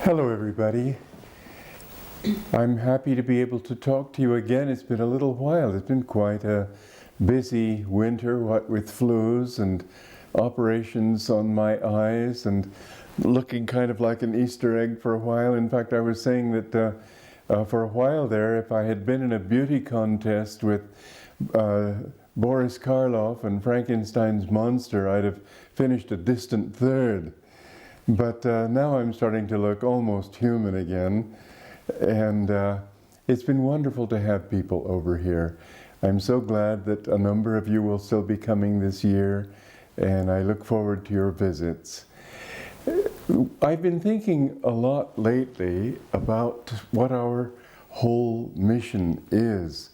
Hello everybody. I'm happy to be able to talk to you again. It's been a little while. It's been quite a busy winter, what with flus and operations on my eyes and looking kind of like an Easter egg for a while. In fact, I was saying that for a while there, if I had been in a beauty contest with Boris Karloff and Frankenstein's monster, I'd have finished a distant third. But now I'm starting to look almost human again, and it's been wonderful to have people over here. I'm so glad that a number of you will still be coming this year, and I look forward to your visits. I've been thinking a lot lately about what our whole mission is.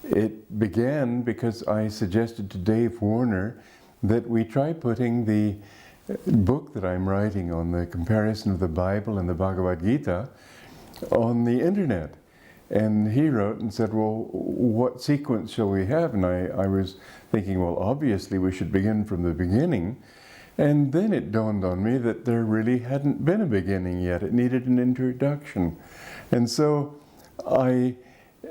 It began because I suggested to Dave Warner that we try putting the book that I'm writing on the comparison of the Bible and the Bhagavad Gita on the internet. And he wrote and said, well, what sequence shall we have? And I was thinking, well, obviously we should begin from the beginning. And then it dawned on me that there really hadn't been a beginning yet. It needed an introduction. And so I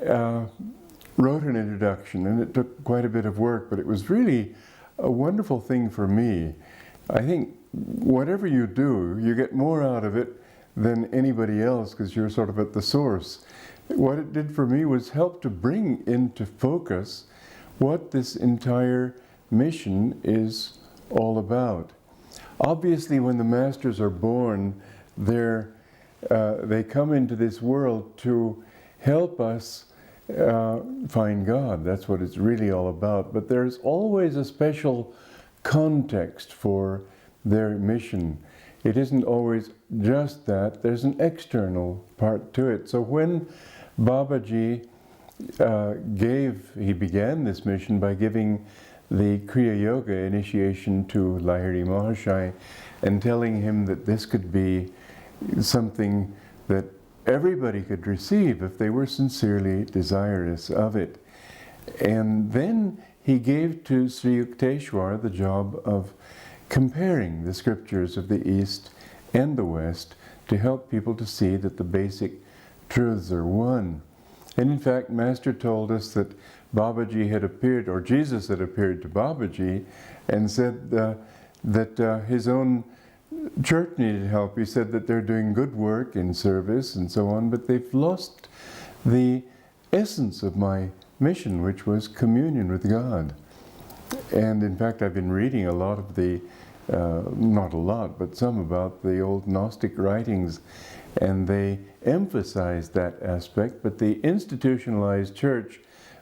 wrote an introduction, and it took quite a bit of work, but it was really a wonderful thing for me. I think whatever you do, you get more out of it than anybody else because you're sort of at the source. What it did for me was help to bring into focus what this entire mission is all about. Obviously, when the masters are born, they come into this world to help us find God. That's what it's really all about. But there's always a special context for their mission. It isn't always just that. There's an external part to it. So when Babaji he began this mission by giving the Kriya Yoga initiation to Lahiri Mahashai and telling him that this could be something that everybody could receive if they were sincerely desirous of it. And then he gave to Sri Yukteswar the job of comparing the scriptures of the East and the West to help people to see that the basic truths are one. And in fact, Master told us that Babaji had appeared, or Jesus had appeared to Babaji and said that his own church needed help. He said that they're doing good work in service and so on, but they've lost the essence of my mission, which was communion with God. And in fact, I've been reading a lot of the, not a lot, but some about the old Gnostic writings, and they emphasize that aspect, but the institutionalized church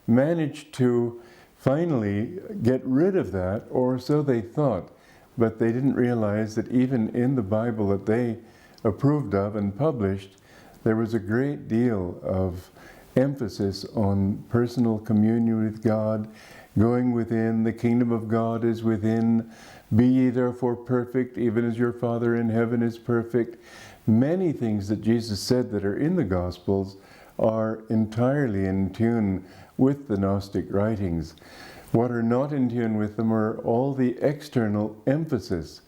managed to finally get rid of that, or so they thought, but they didn't realize that even in the Bible that they approved of and published, there was a great deal of emphasis on personal communion with God, going within, the kingdom of God is within, be ye therefore perfect, even as your Father in heaven is perfect. Many things that Jesus said that are in the Gospels are entirely in tune with the Gnostic writings. What are not in tune with them are all the external emphasis.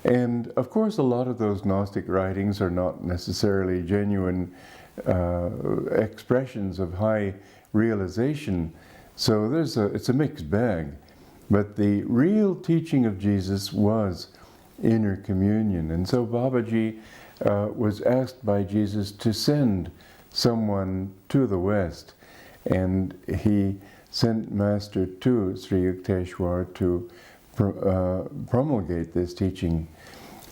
And of course, a lot of those Gnostic writings are not necessarily genuine expressions of high realization. So it's a mixed bag. But the real teaching of Jesus was inner communion. And so Babaji was asked by Jesus to send someone to the West. And he sent Master to Sri Yukteswar to promulgate this teaching.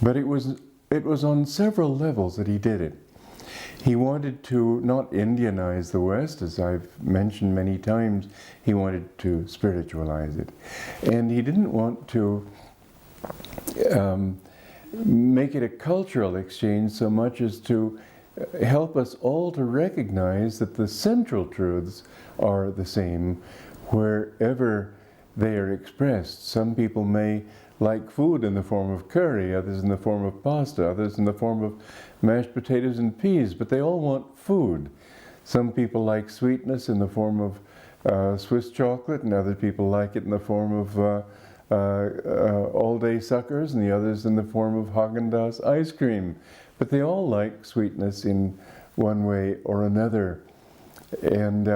But it was on several levels that he did it. He wanted to not Indianize the West, as I've mentioned many times. He wanted to spiritualize it. And he didn't want to make it a cultural exchange so much as to help us all to recognize that the central truths are the same wherever they are expressed. Some people may like food in the form of curry, others in the form of pasta, others in the form of mashed potatoes and peas, but they all want food. Some people like sweetness in the form of Swiss chocolate, and other people like it in the form of all-day suckers, and the others in the form of Haagen-Dazs ice cream. But they all like sweetness in one way or another. And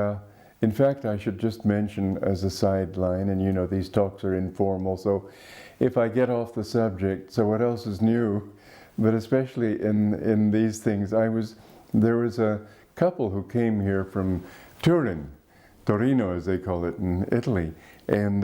in fact, I should just mention as a sideline, and you know these talks are informal, so if I get off the subject, so what else is new? But especially in these things, there was a couple who came here from Torino as they call it in Italy, and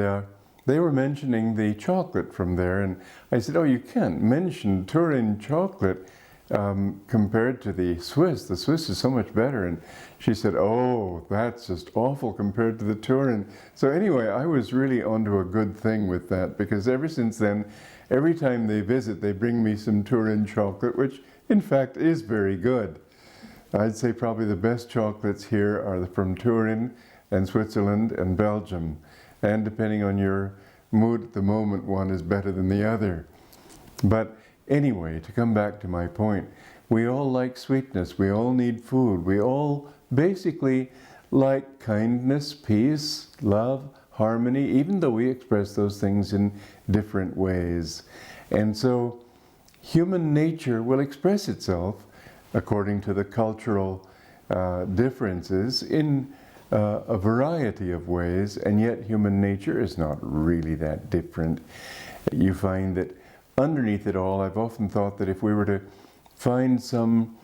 they were mentioning the chocolate from there, and I said, oh, you can't mention Turin chocolate compared to the Swiss. The Swiss is so much better. And she said, oh, that's just awful compared to the Turin. So anyway, I was really onto a good thing with that, because ever since then, every time they visit, they bring me some Turin chocolate, which in fact is very good. I'd say probably the best chocolates here are from Turin and Switzerland and Belgium. And depending on your mood at the moment, one is better than the other. But anyway, to come back to my point, we all like sweetness, we all need food, we all basically like kindness, peace, love, harmony, even though we express those things in different ways. And so human nature will express itself according to the cultural differences in a variety of ways, and yet human nature is not really that different. You find that underneath it all, I've often thought that if we were to find some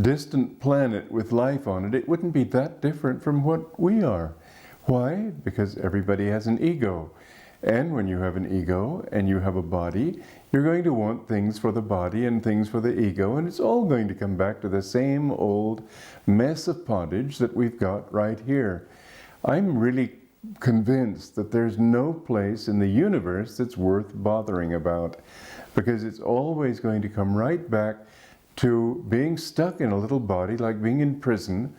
distant planet with life on it, it wouldn't be that different from what we are. Why? Because everybody has an ego. And when you have an ego and you have a body, you're going to want things for the body and things for the ego, and it's all going to come back to the same old mess of pottage that we've got right here. I'm really convinced that there's no place in the universe that's worth bothering about, because it's always going to come right back to being stuck in a little body, like being in prison,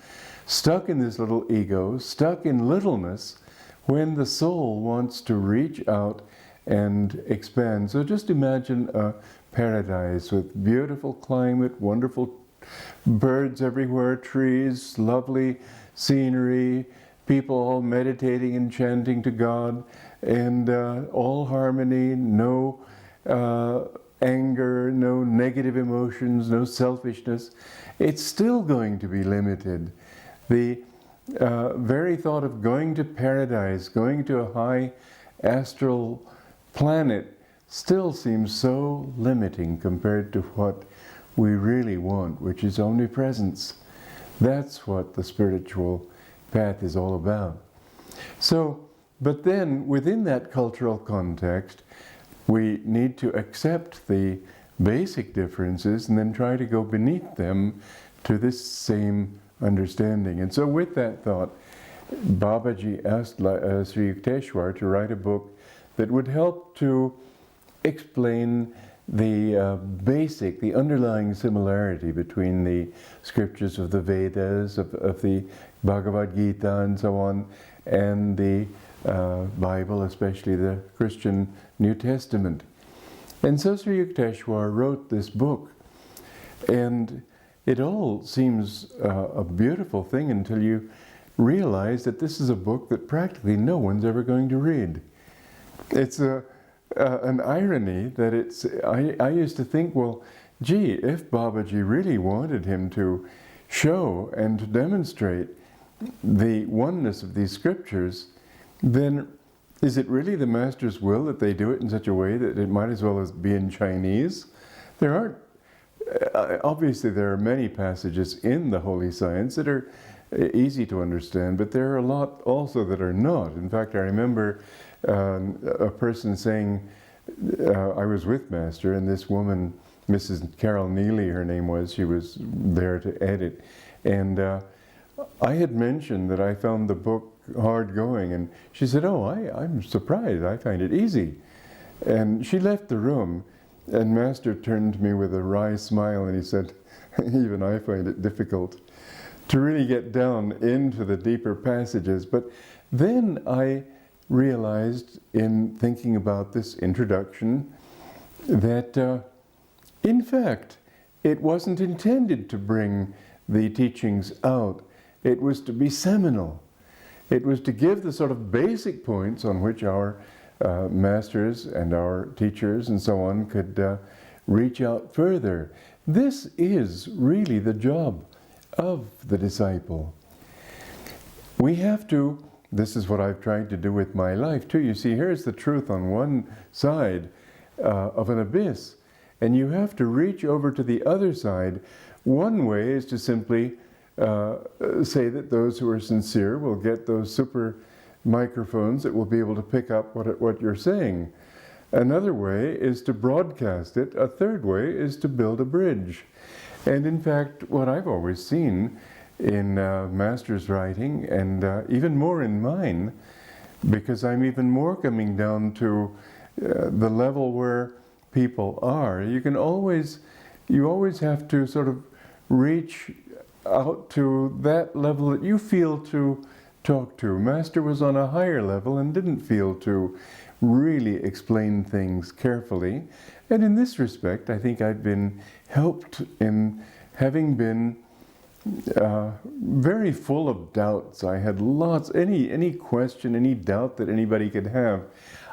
stuck in this little ego, stuck in littleness, when the soul wants to reach out and expand. So just imagine a paradise with beautiful climate, wonderful birds everywhere, trees, lovely scenery, people all meditating and chanting to God, and all harmony, no anger, no negative emotions, no selfishness. It's still going to be limited. The very thought of going to paradise, going to a high astral planet, still seems so limiting compared to what we really want, which is omnipresence. That's what the spiritual path is all about. So, but then within that cultural context, we need to accept the basic differences and then try to go beneath them to this same understanding. And so with that thought, Babaji asked Sri Yukteswar to write a book that would help to explain the basic, the underlying similarity between the scriptures of the Vedas, of the Bhagavad Gita and so on, and the Bible, especially the Christian New Testament. And so Sri Yukteswar wrote this book, and it all seems a beautiful thing until you realize that this is a book that practically no one's ever going to read. It's an irony that it's, I used to think, well, gee, if Babaji really wanted him to show and to demonstrate the oneness of these scriptures, then is it really the Master's will that they do it in such a way that it might as well as be in Chinese? There aren't, obviously there are many passages in the Holy Science that are easy to understand, but there are a lot also that are not. In fact, I remember a person saying, I was with Master, and this woman, Mrs. Carol Neely, her name was, she was there to edit, and I had mentioned that I found the book hard going, and she said, oh, I'm surprised, I find it easy. And she left the room, and Master turned to me with a wry smile, and he said, even I find it difficult to really get down into the deeper passages. But then I realized in thinking about this introduction that in fact it wasn't intended to bring the teachings out. It was to be seminal. It was to give the sort of basic points on which our masters and our teachers and so on could reach out further. This is really the job of the disciple. We have to, this is what I've tried to do with my life too. You see, here's the truth on one side of an abyss, and you have to reach over to the other side. One way is to simply say that those who are sincere will get those super microphones that will be able to pick up what you're saying. Another way is to broadcast it. A third way is to build a bridge. And in fact, what I've always seen in Master's writing, and even more in mine, because I'm even more coming down to the level where people are, you always have to sort of reach out to that level that you feel to talk to. Master was on a higher level and didn't feel to really explain things carefully. And in this respect, I think I've been helped in having been very full of doubts. I had lots, any question, any doubt that anybody could have,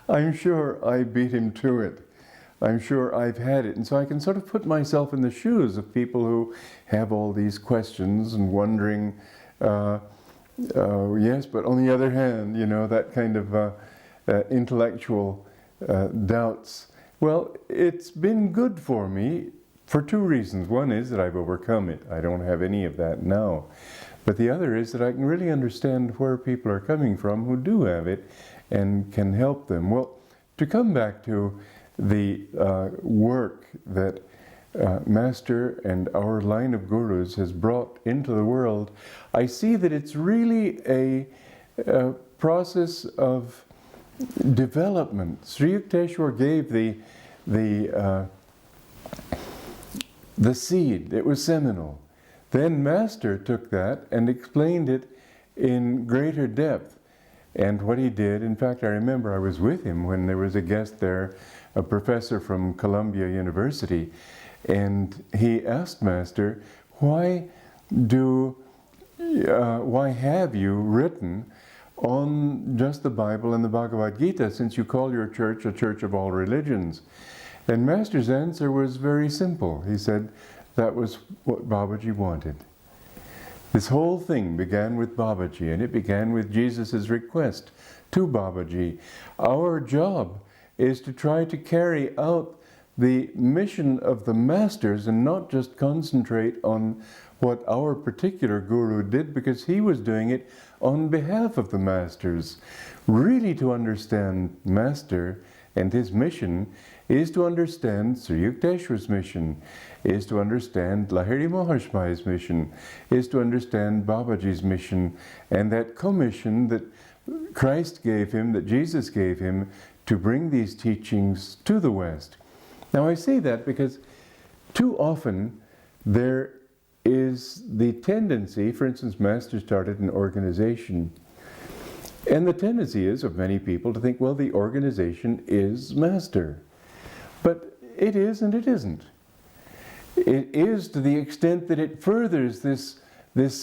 I'm sure I beat him to it. I'm sure I've had it. And so I can sort of put myself in the shoes of people who have all these questions and wondering, yes, but on the other hand, you know, that kind of intellectual doubts. Well, it's been good for me for two reasons. One is that I've overcome it. I don't have any of that now. But the other is that I can really understand where people are coming from who do have it and can help them. Well, to come back to the work that Master and our line of gurus has brought into the world, I see that it's really a process of development. Sri Yukteswar gave the seed. It was seminal. Then Master took that and explained it in greater depth. And what he did, in fact, I remember I was with him when there was a guest there, a professor from Columbia University, and he asked Master, why have you written on just the Bible and the Bhagavad Gita, since you call your church a church of all religions? And Master's answer was very simple. He said, that was what Babaji wanted. This whole thing began with Babaji, and it began with Jesus' request to Babaji. Our job is to try to carry out the mission of the Masters and not just concentrate on what our particular guru did, because he was doing it on behalf of the Masters. Really, to understand Master and his mission is to understand Sri Yukteswar's mission, is to understand Lahiri Mahashmaya's mission, is to understand Babaji's mission, and that commission that Christ gave him, that Jesus gave him, to bring these teachings to the West. Now I say that because too often there is the tendency, for instance, Master started an organization, and the tendency is of many people to think, well, the organization is Master. But it is and it isn't. It is to the extent that it furthers this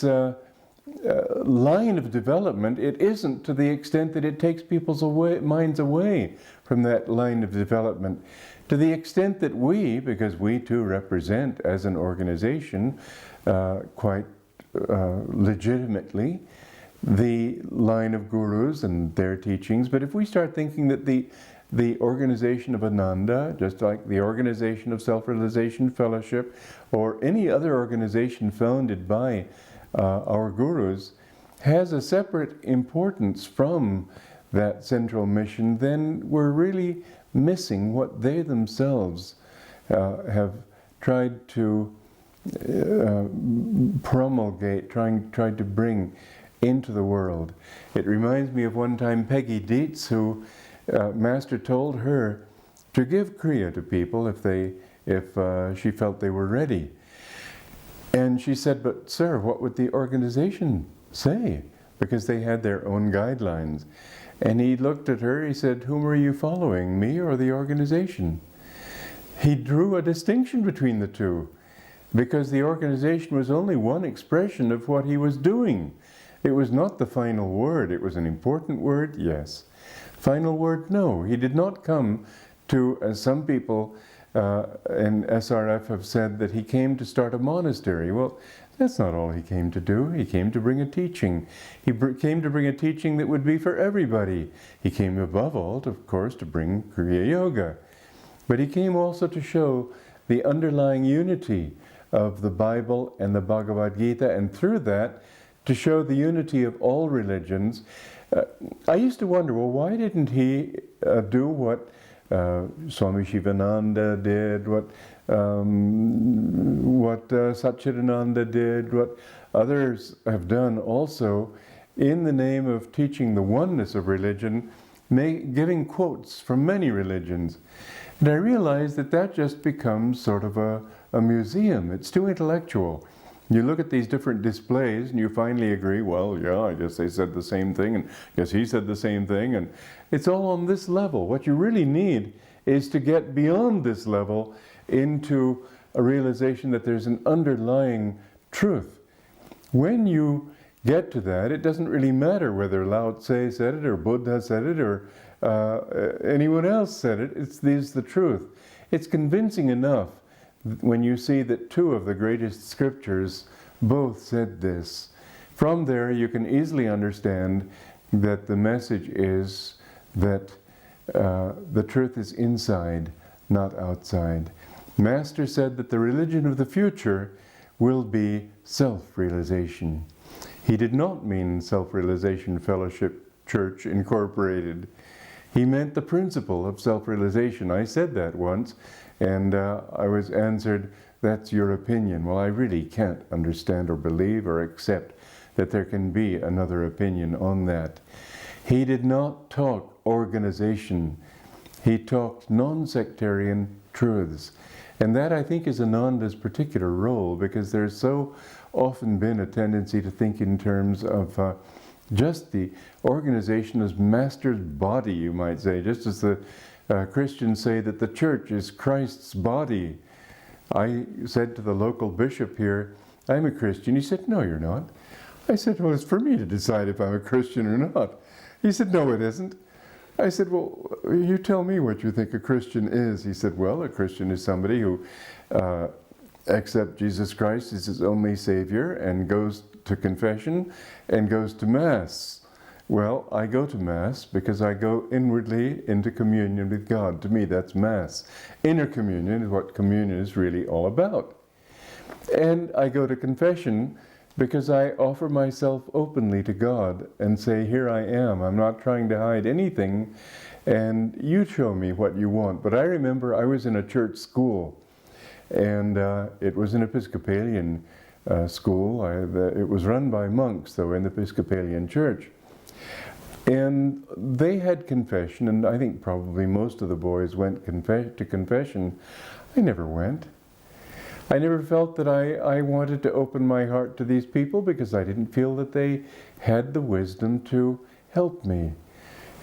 line of development. It isn't to the extent that it takes people's minds away from that line of development. To the extent that we, because we too represent as an organization quite legitimately the line of gurus and their teachings, but if we start thinking that the organization of Ananda, just like the organization of Self-Realization Fellowship, or any other organization founded by our gurus, has a separate importance from that central mission, then we're really missing what they themselves have tried to promulgate, tried to bring into the world. It reminds me of one time Peggy Dietz, who Master told her to give Kriya to people if she felt they were ready. And she said, but sir, what would the organization say? Because they had their own guidelines. And he looked at her, he said, whom are you following, me or the organization? He drew a distinction between the two, because the organization was only one expression of what he was doing. It was not the final word. It was an important word, yes. Final word, no. He did not come to, as some people in SRF have said, that he came to start a monastery. Well, that's not all he came to do. He came to bring a teaching. He came to bring a teaching that would be for everybody. He came above all, of course, to bring Kriya Yoga. But he came also to show the underlying unity of the Bible and the Bhagavad Gita, and through that, to show the unity of all religions. I used to wonder, well, why didn't he do what Swami Shivananda did, what Satchidananda did, what others have done also, in the name of teaching the oneness of religion, giving quotes from many religions. And I realized that that just becomes sort of a museum. It's too intellectual. You look at these different displays and you finally agree, well, yeah, I guess they said the same thing, and I guess he said the same thing, and it's all on this level. What you really need is to get beyond this level into a realization that there's an underlying truth. When you get to that, it doesn't really matter whether Lao Tse said it, or Buddha said it, or anyone else said it. It's the truth. It's convincing enough when you see that two of the greatest scriptures both said this. From there you can easily understand that the message is that the truth is inside, not outside. Master said that the religion of the future will be self-realization. He did not mean Self-Realization Fellowship Church Incorporated. He meant the principle of self-realization. I said that once, and I was answered, that's your opinion. Well, I really can't understand or believe or accept that there can be another opinion on that. He did not talk organization. He talked non-sectarian truths. And that, I think, is Ananda's particular role, because there's so often been a tendency to think in terms of just the organization as Master's body, you might say, just as the Christians say that the church is Christ's body. I said to the local bishop here, I'm a Christian. He said, no, you're not. I said, well, it's for me to decide if I'm a Christian or not. He said, no, it isn't. I said, well, you tell me what you think a Christian is. He said, well, a Christian is somebody who accepts Jesus Christ as his only Savior and goes to confession and goes to Mass. Well, I go to Mass because I go inwardly into communion with God. To me, that's Mass. Inner communion is what communion is really all about. And I go to confession because I offer myself openly to God and say, here I am. I'm not trying to hide anything, and you show me what you want. But I remember I was in a church school, and it was an Episcopalian school. It was run by monks, though, in the Episcopalian church. And they had confession, and I think probably most of the boys went to confession. I never went. I never felt that I wanted to open my heart to these people because I didn't feel that they had the wisdom to help me.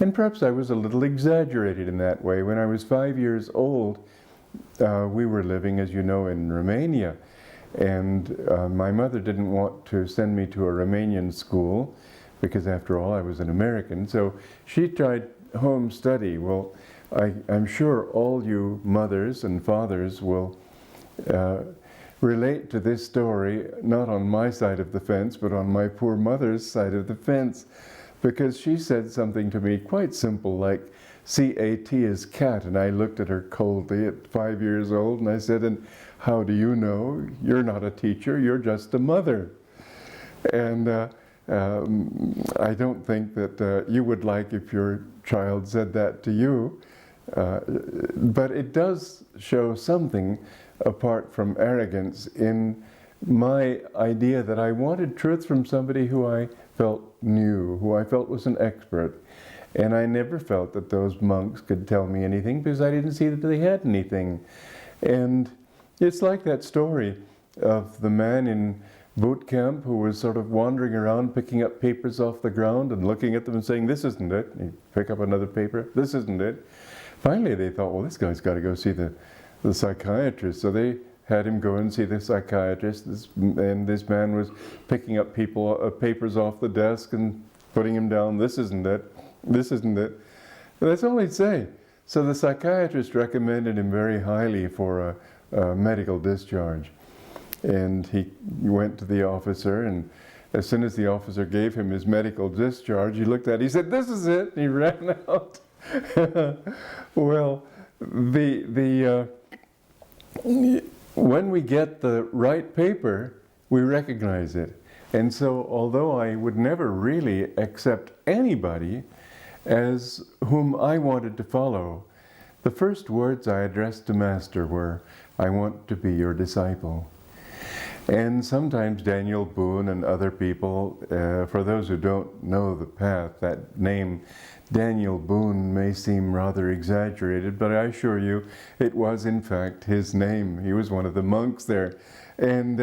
And perhaps I was a little exaggerated in that way. When I was 5 years old, we were living, as you know, in Romania. And my mother didn't want to send me to a Romanian school because, after all, I was an American. So she tried home study. Well, I'm sure all you mothers and fathers will relate to this story, not on my side of the fence, but on my poor mother's side of the fence, because she said something to me quite simple, like, C-A-T is cat, and I looked at her coldly at 5 years old, and I said, and how do you know? You're not a teacher, you're just a mother. And I don't think that you would like if your child said that to you, but it does show something apart from arrogance in my idea that I wanted truth from somebody who I felt knew, who I felt was an expert. And I never felt that those monks could tell me anything because I didn't see that they had anything. And it's like that story of the man in boot camp who was sort of wandering around picking up papers off the ground and looking at them and saying, this isn't it. And he'd pick up another paper, this isn't it. Finally they thought, well, this guy's got to go see the psychiatrist. So they had him go and see the psychiatrist, and this man was picking up papers off the desk and putting him down, this isn't it, this isn't it. That's all he'd say. So the psychiatrist recommended him very highly for a medical discharge. And he went to the officer, and as soon as the officer gave him his medical discharge, he looked at it, he said, "This is it," and he ran out. Well, when we get the right paper, we recognize it. And so, although I would never really accept anybody as whom I wanted to follow, the first words I addressed to Master were, "I want to be your disciple." And sometimes Daniel Boone and other people, for those who don't know the path, that name Daniel Boone may seem rather exaggerated, but I assure you it was in fact his name. He was one of the monks there. And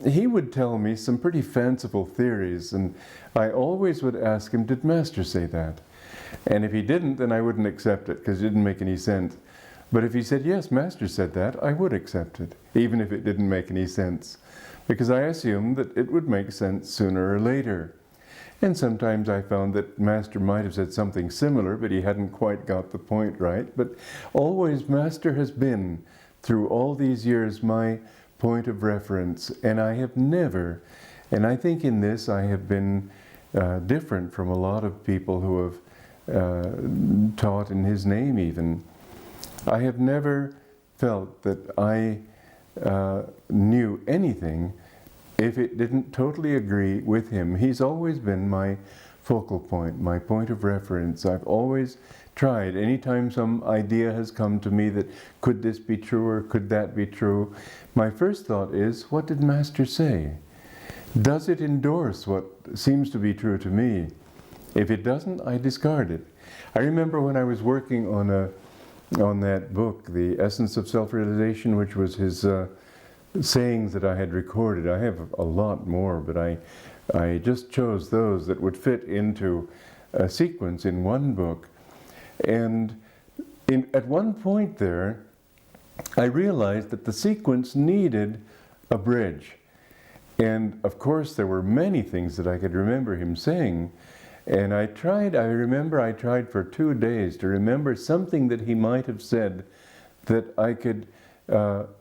he would tell me some pretty fanciful theories, and I always would ask him, "Did Master say that?" And if he didn't, then I wouldn't accept it, because it didn't make any sense. But if he said, "Yes, Master said that," I would accept it, even if it didn't make any sense, because I assumed that it would make sense sooner or later. And sometimes I found that Master might have said something similar, but he hadn't quite got the point right. But always Master has been, through all these years, my point of reference, and I have never, and I think in this I have been different from a lot of people who have taught in his name even. I have never felt that I knew anything if it didn't totally agree with him. He's always been my focal point, my point of reference. I've always tried, anytime some idea has come to me that could this be true or could that be true, my first thought is, what did Master say? Does it endorse what seems to be true to me? If it doesn't, I discard it. I remember when I was working on that book, The Essence of Self-Realization, which was his sayings that I had recorded. I have a lot more, but I just chose those that would fit into a sequence in one book. And at one point there, I realized that the sequence needed a bridge. And of course, there were many things that I could remember him saying. And I remember I tried for 2 days to remember something that he might have said that I could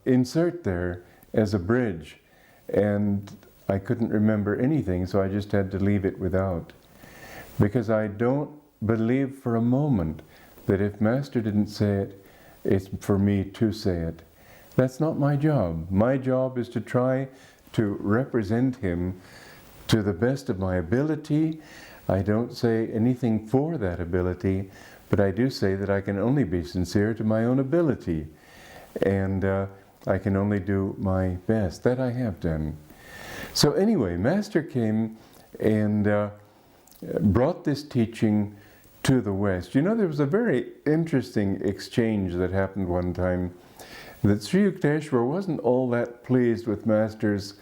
insert there as a bridge. And I couldn't remember anything, so I just had to leave it without. Because I don't believe for a moment that if Master didn't say it, it's for me to say it. That's not my job. My job is to try to represent him to the best of my ability. I don't say anything for that ability, but I do say that I can only be sincere to my own ability. And I can only do my best. That I have done. So anyway, Master came and brought this teaching to the West. You know, there was a very interesting exchange that happened one time, that Sri Yukteswar wasn't all that pleased with Master's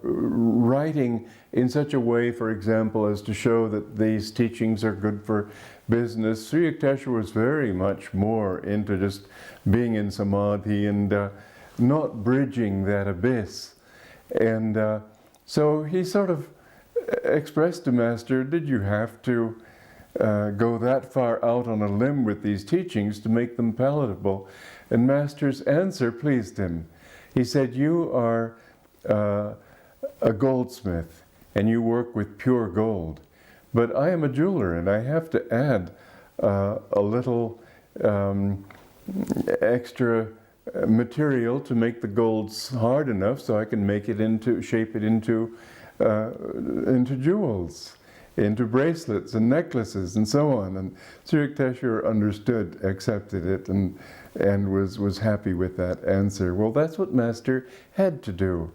writing in such a way, for example, as to show that these teachings are good for business. Sri Yukteswar was very much more into just being in samadhi and not bridging that abyss. And so he sort of expressed to Master, did you have to go that far out on a limb with these teachings to make them palatable? And Master's answer pleased him. He said, you are a goldsmith and you work with pure gold, but I am a jeweler and I have to add a little extra material to make the gold hard enough so I can make it into, shape it into jewels, into bracelets and necklaces and so on. And Sri Yukteswar understood, accepted it, and was happy with that answer. Well, that's what Master had to do.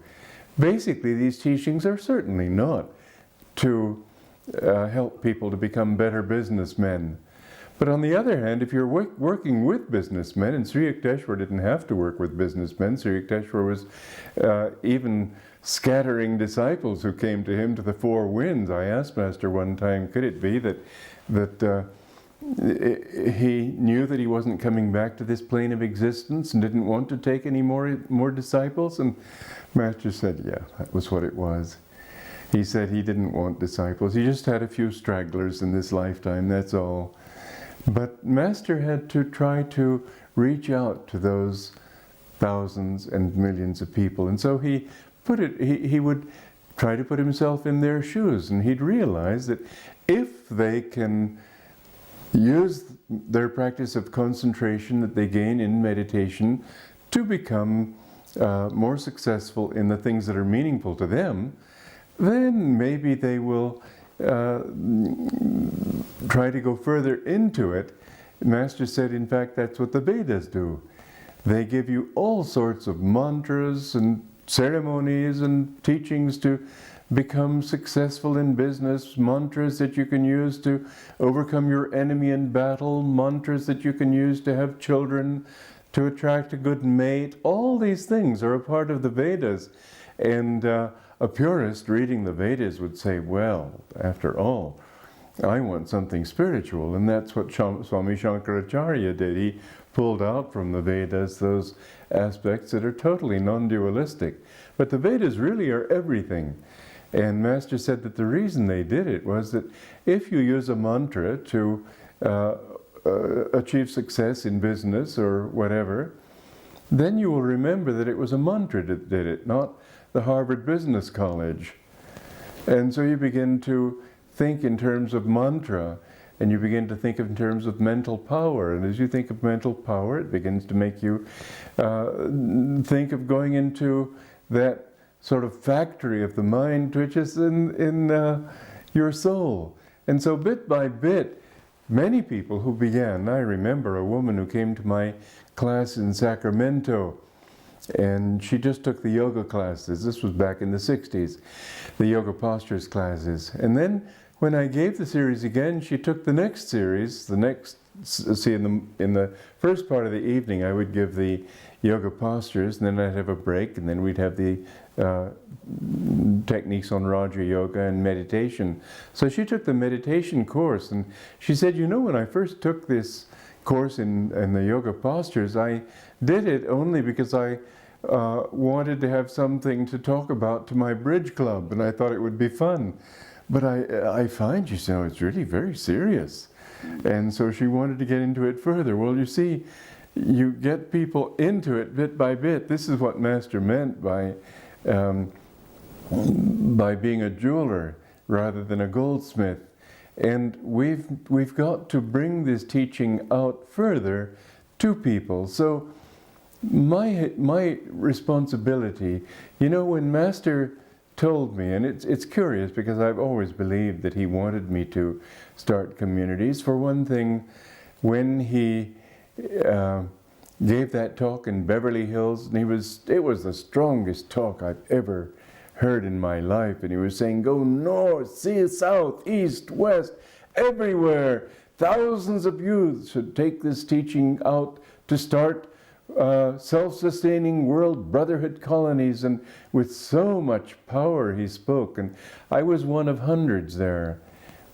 Basically, these teachings are certainly not to help people to become better businessmen. But on the other hand, if you're working with businessmen, and Sri Yukteswar didn't have to work with businessmen, Sri Yukteswar was even scattering disciples who came to him to the four winds. I asked Master one time, could it be that he knew that he wasn't coming back to this plane of existence and didn't want to take any more disciples? And Master said, yeah, that was what it was. He said he didn't want disciples. He just had a few stragglers in this lifetime, that's all. But Master had to try to reach out to those thousands and millions of people. And so he would try to put himself in their shoes, and he'd realize that if they can use their practice of concentration that they gain in meditation to become more successful in the things that are meaningful to them, then maybe they will try to go further into it. Master said, in fact, that's what the Vedas do. They give you all sorts of mantras and ceremonies and teachings to become successful in business, mantras that you can use to overcome your enemy in battle, mantras that you can use to have children, to attract a good mate. All these things are a part of the Vedas. And a purist reading the Vedas would say, well, after all, I want something spiritual. And that's what Swami Shankaracharya did. He pulled out from the Vedas those aspects that are totally non-dualistic. But the Vedas really are everything. And Master said that the reason they did it was that if you use a mantra to achieve success in business or whatever, then you will remember that it was a mantra that did it, not the Harvard Business College. And so you begin to think in terms of mantra, and you begin to think in terms of mental power. And as you think of mental power, it begins to make you think of going into that sort of factory of the mind which is in your soul. And so bit by bit, many people who began, I remember a woman who came to my class in Sacramento, and she just took the yoga classes. This was back in the 60s, the yoga postures classes. And then when I gave the series again, she took the next series, in the first part of the evening I would give the yoga postures, and then I'd have a break, and then we'd have the techniques on Raja Yoga and meditation. So she took the meditation course, and she said, you know, when I first took this course in the yoga postures, I did it only because I wanted to have something to talk about to my bridge club, and I thought it would be fun. But I find, you know, it's really very serious. And so she wanted to get into it further. Well, you see, you get people into it bit by bit. This is what Master meant by being a jeweler rather than a goldsmith. And we've got to bring this teaching out further to people. So my responsibility, you know, when Master told me, and it's curious because I've always believed that he wanted me to start communities. For one thing, when he gave that talk in Beverly Hills, and it was the strongest talk I've ever heard in my life, and he was saying, go north, south, east, west, everywhere. Thousands of youths should take this teaching out to start self-sustaining world brotherhood colonies, and with so much power he spoke. And I was one of hundreds there.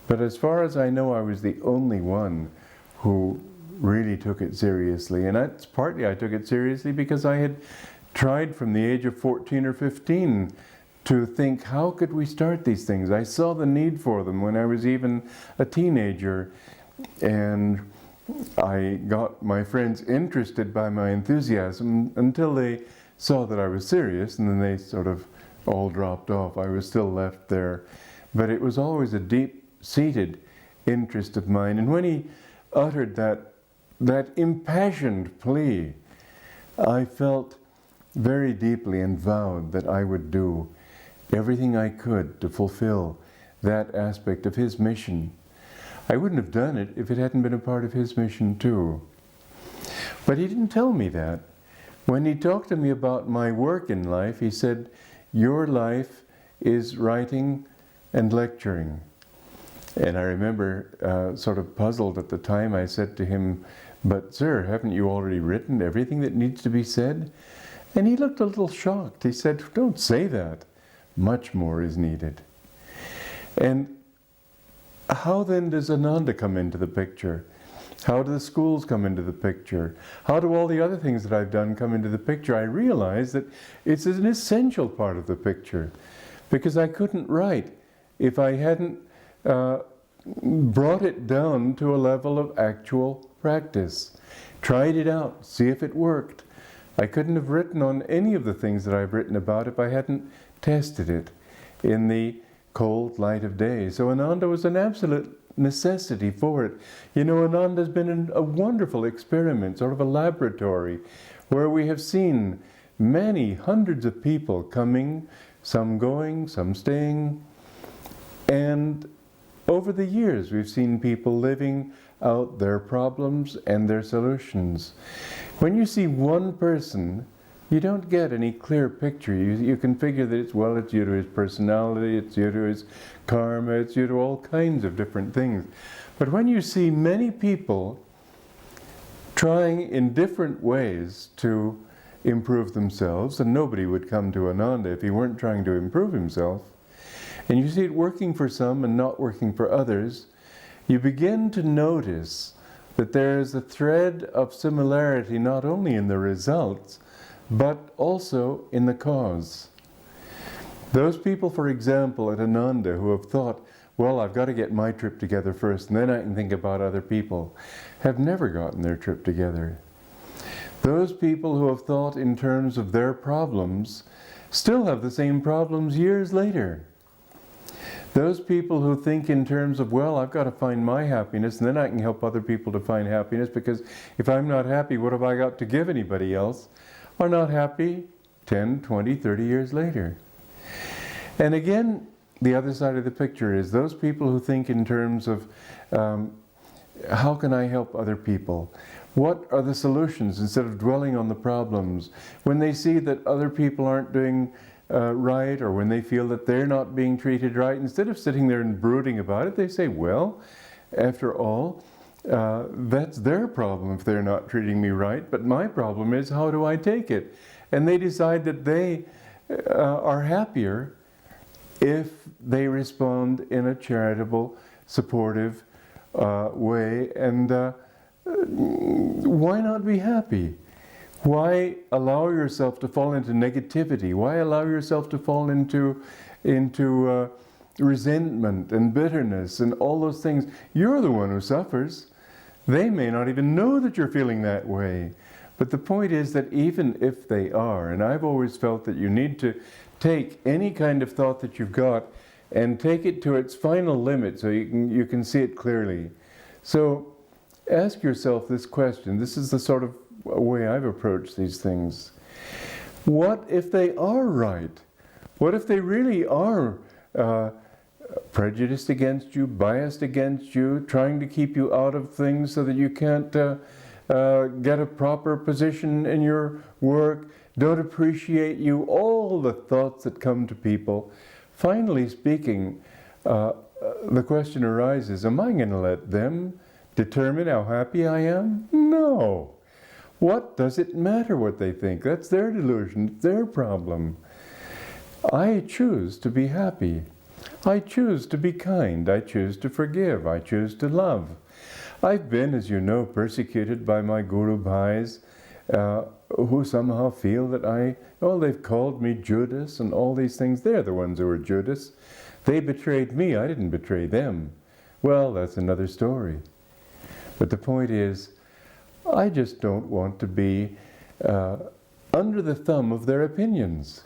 But as far as I know, I was the only one who really took it seriously. And that's partly I took it seriously because I had tried from the age of 14 or 15 to think, how could we start these things? I saw the need for them when I was even a teenager. And I got my friends interested by my enthusiasm until they saw that I was serious, and then they sort of all dropped off. I was still left there. But it was always a deep-seated interest of mine. And when he uttered that impassioned plea, I felt very deeply and vowed that I would do everything I could to fulfill that aspect of his mission. I wouldn't have done it if it hadn't been a part of his mission too. But he didn't tell me that. When he talked to me about my work in life, he said, your life is writing and lecturing. And I remember sort of puzzled at the time, I said to him, but sir, haven't you already written everything that needs to be said? And he looked a little shocked. He said, don't say that. Much more is needed. And how then does Ananda come into the picture? How do the schools come into the picture? How do all the other things that I've done come into the picture? I realize that it's an essential part of the picture. because I couldn't write if I hadn't brought it down to a level of actual practice. Tried it out, see if it worked. I couldn't have written on any of the things that I've written about if I hadn't tested it in the cold light of day. So Ananda was an absolute necessity for it. You know, Ananda's been a wonderful experiment, sort of a laboratory, where we have seen many hundreds of people coming, some going, some staying, and over the years we've seen people living out their problems and their solutions. When you see one person, you don't get any clear picture. You can figure that it's due to his personality, it's due to his karma, it's due to all kinds of different things. But when you see many people trying in different ways to improve themselves, and nobody would come to Ananda if he weren't trying to improve himself, and you see it working for some and not working for others, you begin to notice that there is a thread of similarity not only in the results, but also in the cause. Those people, for example, at Ananda who have thought, well, I've got to get my trip together first and then I can think about other people, have never gotten their trip together. Those people who have thought in terms of their problems still have the same problems years later. Those people who think in terms of, well, I've got to find my happiness and then I can help other people to find happiness, because if I'm not happy, what have I got to give anybody else, are not happy 10, 20, 30 years later. And again, the other side of the picture is those people who think in terms of how can I help other people? What are the solutions, instead of dwelling on the problems? When they see that other people aren't doing right, or when they feel that they're not being treated right, instead of sitting there and brooding about it, they say, well, after all, that's their problem if they're not treating me right, but my problem is, how do I take it? And they decide that they are happier if they respond in a charitable, supportive way. And why not be happy? Why allow yourself to fall into negativity? Why allow yourself to fall into resentment and bitterness and all those things? You're the one who suffers. They may not even know that you're feeling that way. But the point is that even if they are, and I've always felt that you need to take any kind of thought that you've got and take it to its final limit so you can see it clearly. So ask yourself this question. This is the sort of way I've approached these things. What if they are right? What if they really are prejudiced against you, biased against you, trying to keep you out of things so that you can't get a proper position in your work, don't appreciate you, all the thoughts that come to people? Finally speaking, the question arises, am I going to let them determine how happy I am? No. What does it matter what they think? That's their delusion, their problem. I choose to be happy. I choose to be kind. I choose to forgive. I choose to love. I've been, as you know, persecuted by my Guru Bhais, who somehow feel that they've called me Judas and all these things. They're the ones who are Judas. They betrayed me. I didn't betray them. Well, that's another story. But the point is, I just don't want to be under the thumb of their opinions.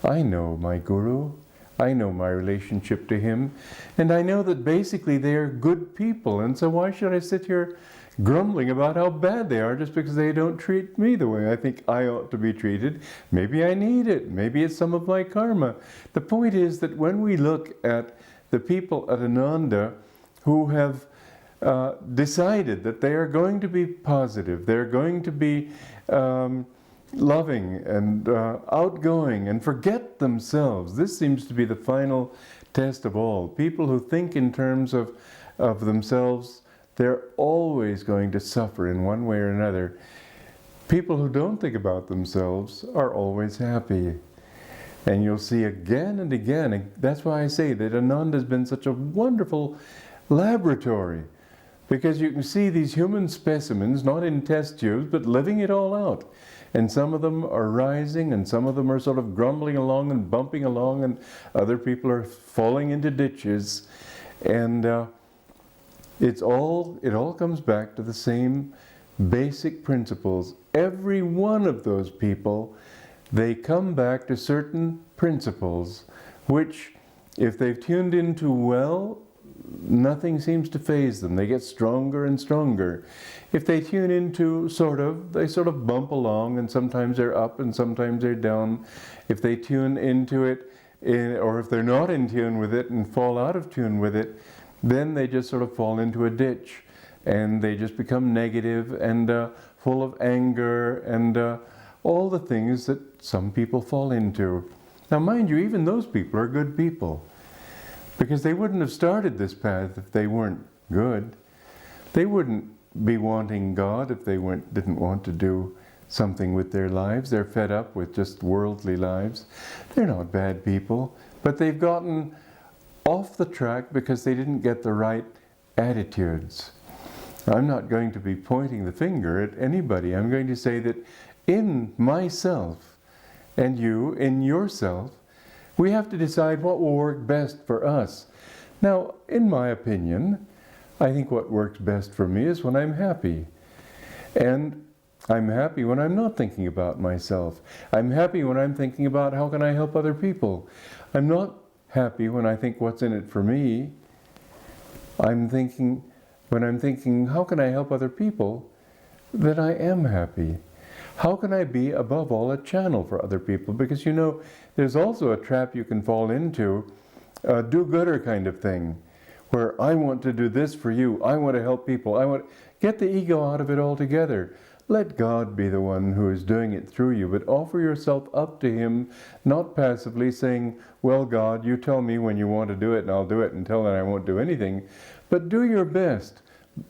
I know my Guru, I know my relationship to him, and I know that basically they are good people, and so why should I sit here grumbling about how bad they are just because they don't treat me the way I think I ought to be treated? Maybe I need it, maybe it's some of my karma. The point is that when we look at the people at Ananda who have decided that they are going to be positive, they're going to be loving and outgoing and forget themselves. This seems to be the final test of all. People who think in terms of themselves, they're always going to suffer in one way or another. People who don't think about themselves are always happy. And you'll see again and again, and that's why I say that Ananda has been such a wonderful laboratory, because you can see these human specimens, not in test tubes, but living it all out. and some of them are rising, and some of them are sort of grumbling along and bumping along, and other people are falling into ditches. And it all comes back to the same basic principles. Every one of those people, they come back to certain principles which, if they've tuned into well, nothing seems to faze them. They get stronger and stronger. If they tune into they sort of bump along, and sometimes they're up and sometimes they're down. If they tune into it, or if they're not in tune with it and fall out of tune with it, then they just sort of fall into a ditch, and they just become negative and full of anger and all the things that some people fall into. Now mind you, even those people are good people, because they wouldn't have started this path if they weren't good. They wouldn't be wanting God if they didn't want to do something with their lives. They're fed up with just worldly lives. They're not bad people, but they've gotten off the track because they didn't get the right attitudes. I'm not going to be pointing the finger at anybody. I'm going to say that in myself and you, in yourself, we have to decide what will work best for us. Now, in my opinion, I think what works best for me is when I'm happy. And I'm happy when I'm not thinking about myself. I'm happy when I'm thinking about how can I help other people. I'm not happy when I think what's in it for me. When I'm thinking how can I help other people, then I am happy. How can I be, above all, a channel for other people? Because you know, there's also a trap you can fall into, a do-gooder kind of thing, where I want to do this for you, I want to help people, get the ego out of it altogether. Let God be the one who is doing it through you, but offer yourself up to Him, not passively saying, well, God, you tell me when you want to do it and I'll do it, until then I won't do anything. But do your best,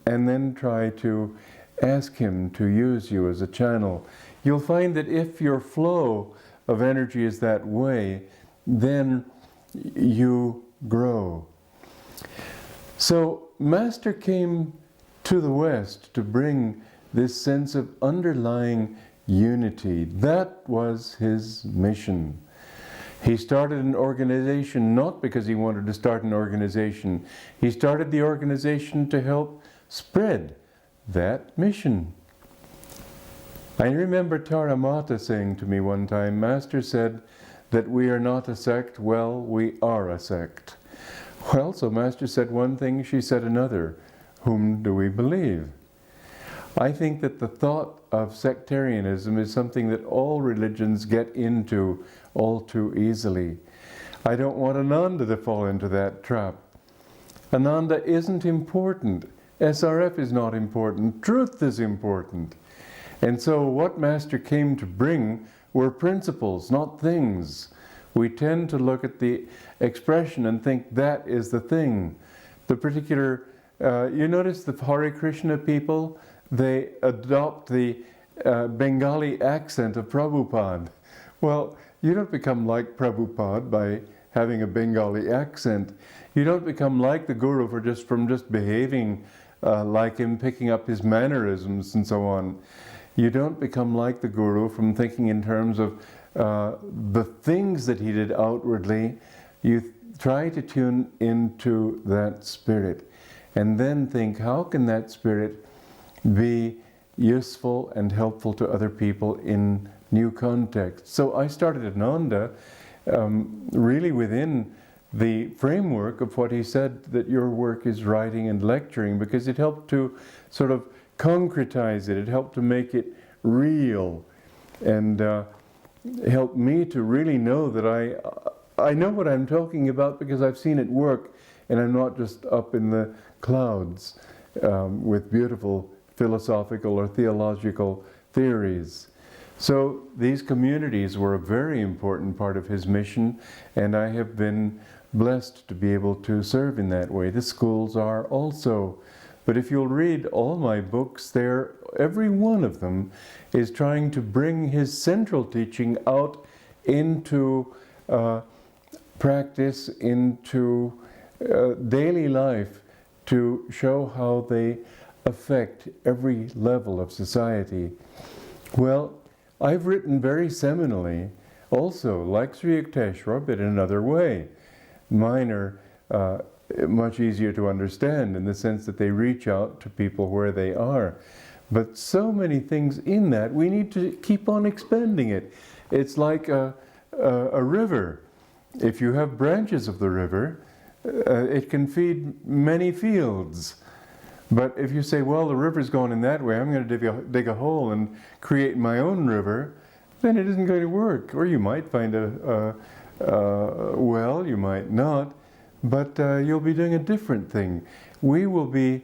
and then try to ask Him to use you as a channel. You'll find that if your flow of energy is that way, then you grow. So Master came to the West to bring this sense of underlying unity. That was his mission. He started an organization not because he wanted to start an organization. He started the organization to help spread that mission. I remember Taramata saying to me one time, Master said that we are not a sect. Well, we are a sect. Well, so Master said one thing, she said another. Whom do we believe? I think that the thought of sectarianism is something that all religions get into all too easily. I don't want Ananda to fall into that trap. Ananda isn't important. SRF is not important. Truth is important. And so what Master came to bring were principles, not things. We tend to look at the expression and think that is the thing. The particular, you notice the Hare Krishna people, they adopt the Bengali accent of Prabhupada. Well, you don't become like Prabhupada by having a Bengali accent. You don't become like the Guru from just behaving like him, picking up his mannerisms and so on. You don't become like the Guru from thinking in terms of the things that he did outwardly. You try to tune into that spirit and then think, how can that spirit be useful and helpful to other people in new contexts? So I started Ananda really within the framework of what he said, that your work is writing and lecturing, because it helped to sort of concretize it, it helped to make it real, and helped me to really know that I know what I'm talking about because I've seen it work, and I'm not just up in the clouds with beautiful philosophical or theological theories. So these communities were a very important part of his mission, and I have been blessed to be able to serve in that way. The schools are also. But if you'll read all my books, every one of them is trying to bring his central teaching out into practice, into daily life, to show how they affect every level of society. Well, I've written very seminally, also like Sri Yukteswar, but in another way. Mine are much easier to understand in the sense that they reach out to people where they are. But so many things in that, we need to keep on expanding it. It's like a river. If you have branches of the river, it can feed many fields. But if you say, well, the river's going in that way, I'm going to dig a hole and create my own river, then it isn't going to work. Or you might find a well, you might not, but you'll be doing a different thing. We will be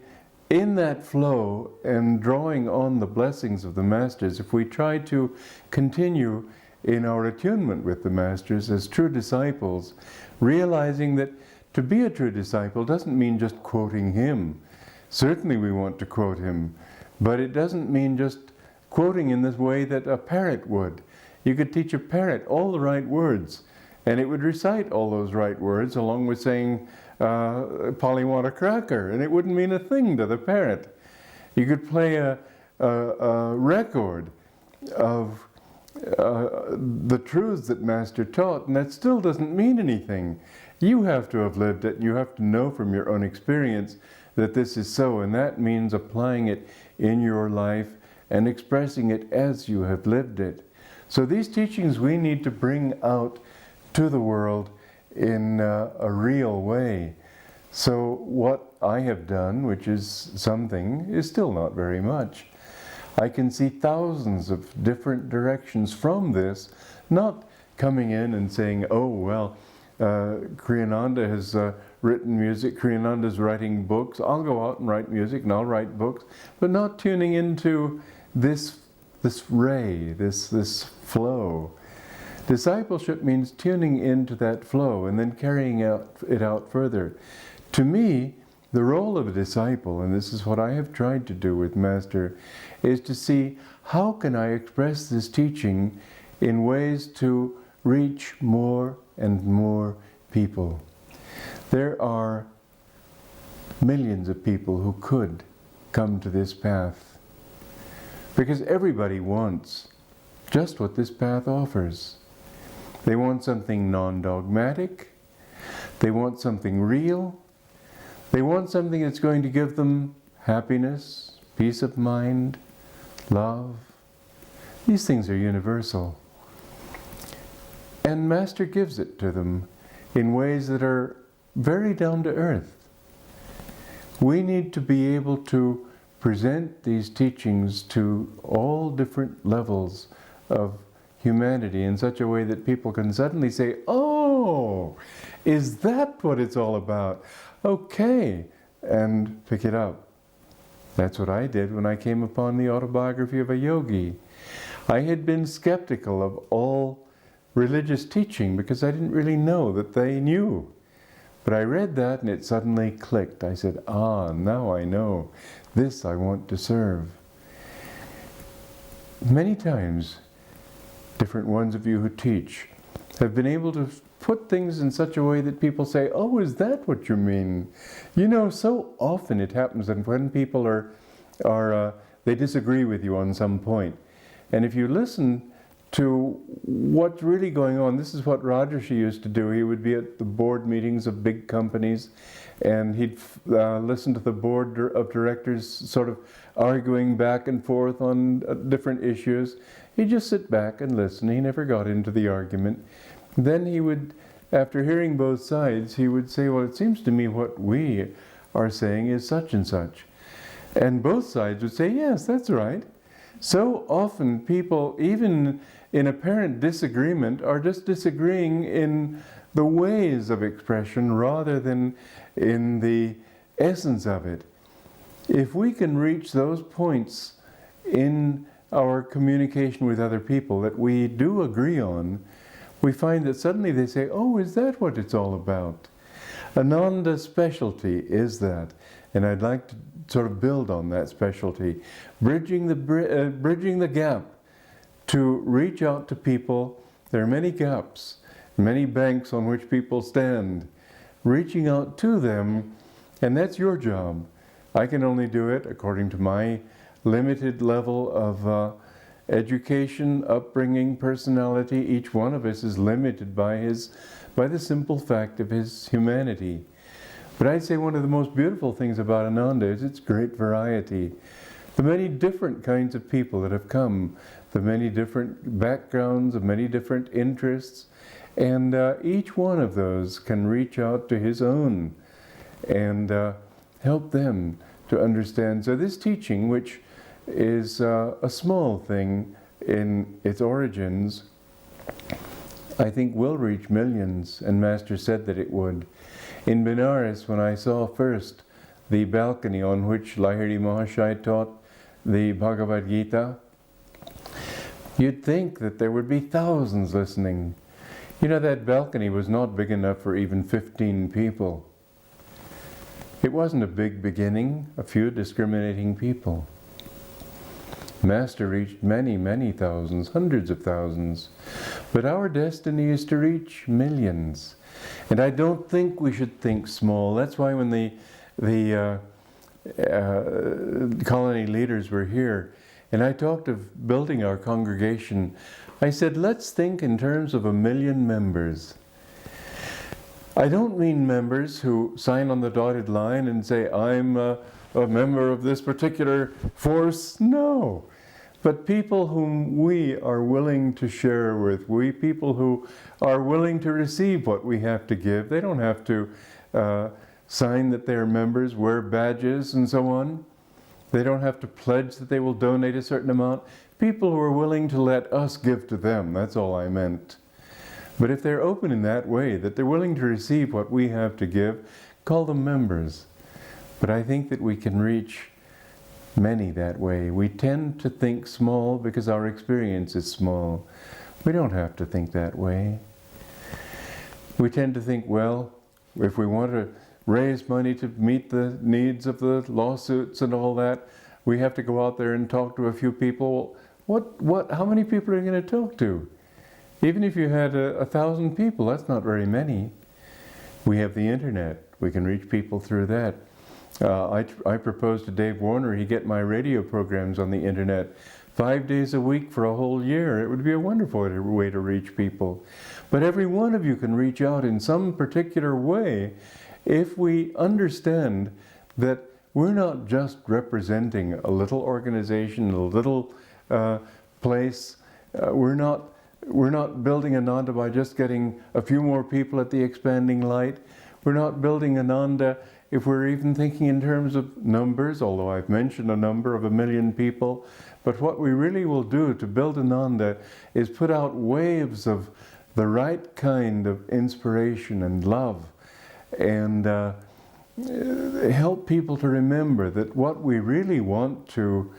in that flow and drawing on the blessings of the Masters if we try to continue in our attunement with the Masters as true disciples, realizing that to be a true disciple doesn't mean just quoting him. Certainly we want to quote him, but it doesn't mean just quoting in this way that a parrot would. You could teach a parrot all the right words, and it would recite all those right words along with saying, Polly want a cracker, and it wouldn't mean a thing to the parrot. You could play a record of the truths that Master taught, and that still doesn't mean anything. You have to have lived it, and you have to know from your own experience that this is so, and that means applying it in your life and expressing it as you have lived it. So these teachings we need to bring out to the world in a real way. So what I have done, which is something, is still not very much. I can see thousands of different directions from this, not coming in and saying, oh, well, Kriyananda has written music, Kriyananda's writing books, I'll go out and write music and I'll write books, but not tuning into this ray, this flow. Discipleship means tuning into that flow and then carrying it out further. To me, the role of a disciple, and this is what I have tried to do with Master, is to see how can I express this teaching in ways to reach more and more people. There are millions of people who could come to this path, because everybody wants just what this path offers. They want something non-dogmatic, they want something real, they want something that's going to give them happiness, peace of mind, love. These things are universal. And Master gives it to them in ways that are very down to earth. We need to be able to present these teachings to all different levels of humanity in such a way that people can suddenly say, oh, is that what it's all about? Okay, and pick it up. That's what I did when I came upon the autobiography of a yogi. I had been skeptical of all religious teaching because I didn't really know that they knew. But I read that and it suddenly clicked. I said, now I know. This I want to serve. Many times, different ones of you who teach have been able to put things in such a way that people say, oh, is that what you mean? You know, so often it happens that when people they disagree with you on some point. And if you listen to what's really going on, this is what Rajarshi used to do. He would be at the board meetings of big companies, and he'd listen to the board of directors sort of arguing back and forth on different issues. He'd just sit back and listen. He never got into the argument. Then he would, after hearing both sides, he would say, well, it seems to me what we are saying is such and such. And both sides would say, yes, that's right. So often people, even in apparent disagreement, are just disagreeing in the ways of expression rather than in the essence of it. If we can reach those points in our communication with other people that we do agree on, we find that suddenly they say, oh, is that what it's all about? Ananda's specialty is that, and I'd like to sort of build on that specialty, bridging the gap to reach out to people. There are many gaps, many banks on which people stand, reaching out to them, and that's your job. I can only do it according to my limited level of education, upbringing, personality. Each one of us is limited by the simple fact of his humanity. But I'd say one of the most beautiful things about Ananda is its great variety. The many different kinds of people that have come, the many different backgrounds, the many different interests, and each one of those can reach out to his own and help them to understand. So this teaching, which is a small thing in its origins, I think will reach millions, and Master said that it would. In Benares, when I saw first the balcony on which Lahiri Mahashai taught the Bhagavad Gita, you'd think that there would be thousands listening. You know, that balcony was not big enough for even 15 people. It wasn't a big beginning, a few discriminating people. Master reached many, many thousands, hundreds of thousands. But our destiny is to reach millions. And I don't think we should think small. That's why when the colony leaders were here, and I talked of building our congregation, I said, let's think in terms of 1 million members. I don't mean members who sign on the dotted line and say, I'm a member of this particular force. No. But people whom we are willing to share with, people who are willing to receive what we have to give. They don't have to sign that they're members, wear badges and so on. They don't have to pledge that they will donate a certain amount. People who are willing to let us give to them, that's all I meant. But if they're open in that way, that they're willing to receive what we have to give, call them members. But I think that we can reach many that way. We tend to think small because our experience is small. We don't have to think that way. We tend to think, well, if we want to raise money to meet the needs of the lawsuits and all that, we have to go out there and talk to a few people. How many people are you going to talk to? Even if you had 1,000 people, that's not very many. We have the internet. We can reach people through that. I proposed to Dave Warner he get my radio programs on the internet 5 days a week for a whole year. It would be a wonderful way to reach people. But every one of you can reach out in some particular way if we understand that we're not just representing a little organization, a little place. We're not building Ananda by just getting a few more people at the expanding light. We're not building Ananda if we're even thinking in terms of numbers, although I've mentioned a number of 1 million people. But what we really will do to build Ananda is put out waves of the right kind of inspiration and love, and help people to remember that what we really want to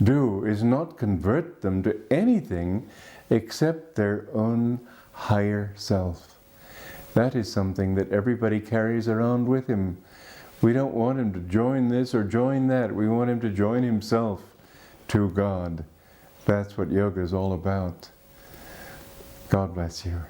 do is not convert them to anything except their own higher self. That is something that everybody carries around with him. We don't want him to join this or join that. We want him to join himself to God. That's what yoga is all about. God bless you.